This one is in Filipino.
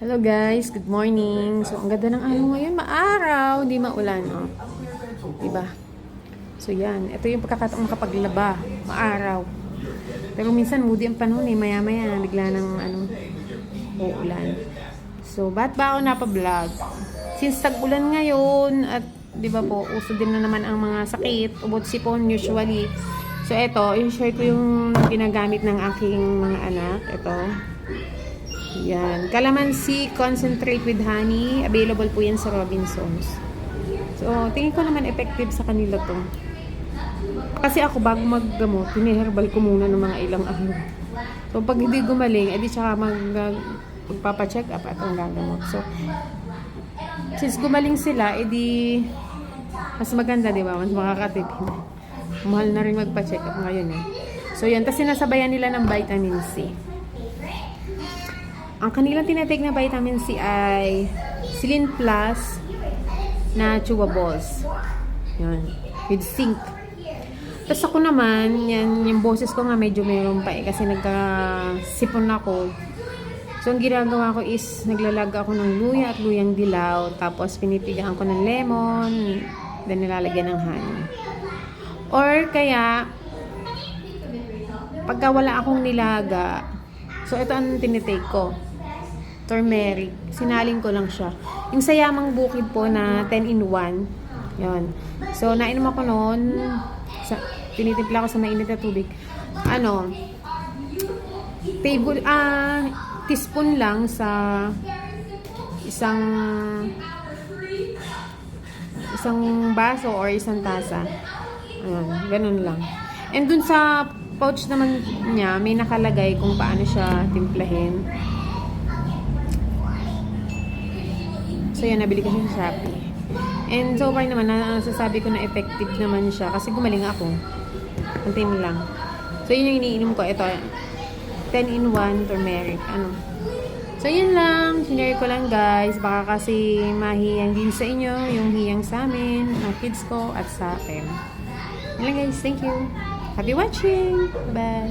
Hello guys, good morning. So, ang ganda ng araw ngayon, maaraw, di maulan, oh. Diba? So, yan. Ito yung pagkakataong makapaglaba, maaraw. Pero minsan, moody ang panahon eh. Maya-maya, bigla ng, uulan. So, ba't ba ako napablog? Since tag-ulan ngayon, at, di ba po, uso din na naman ang mga sakit, ubot sipon usually. So, ito, i-share ko yung ginagamit ng aking mga anak. Ito. Yan. Calamansi concentrate with honey. Available po yan sa Robinsons. So, tingin ko naman effective sa kanila to. Kasi ako, bago maggamot, hiniherbal ko muna ng mga ilang araw. So, pag hindi gumaling, edi tsaka magpapacheck up at ang gagamot. So, since gumaling sila, edi mas maganda, di ba? Mas makakatipid. Mahal na rin magpa-check up ngayon eh. So, yan. Tapos sinasabayan nila ng vitamin C. Ang kanilang tinatake na vitamin C ay Silin Plus na chewables. Yan. With zinc. Tapos ako naman, yan, yung boses ko nga medyo meron pa eh. Kasi nagkasipon ako. So, ang ginagawa ko is naglalaga ako ng luya at luyang dilaw. Tapos, pinipigaan ko ng lemon. Then, nilalagyan ng honey. Or, kaya, pagka wala akong nilaga, so, ito ang tinitake ko. Turmeric. Sinaling ko lang siya. Yung sayamang bukid po na 10-in-1. Yun. So, nainom ako noon. Tinitimpla ko sa mainit na tubig. Teaspoon lang sa isang baso or isang tasa. Ayan. Ganun lang. And dun sa pouch naman niya, may nakalagay kung paano siya timplahin. So, yan, nabili ko siya sa Shopee. And so far naman, nasasabi ko na effective naman siya kasi gumaling ako. Contain lang. So, yun yung iniinom ko. Ito, 10-in-1 turmeric. So, yun lang. Sinare ko lang, guys. Baka kasi mahiyang din sa inyo yung hiyang sa amin, ng kids ko, at sa akin. Yun lang, guys. Thank you. Happy watching! Bye!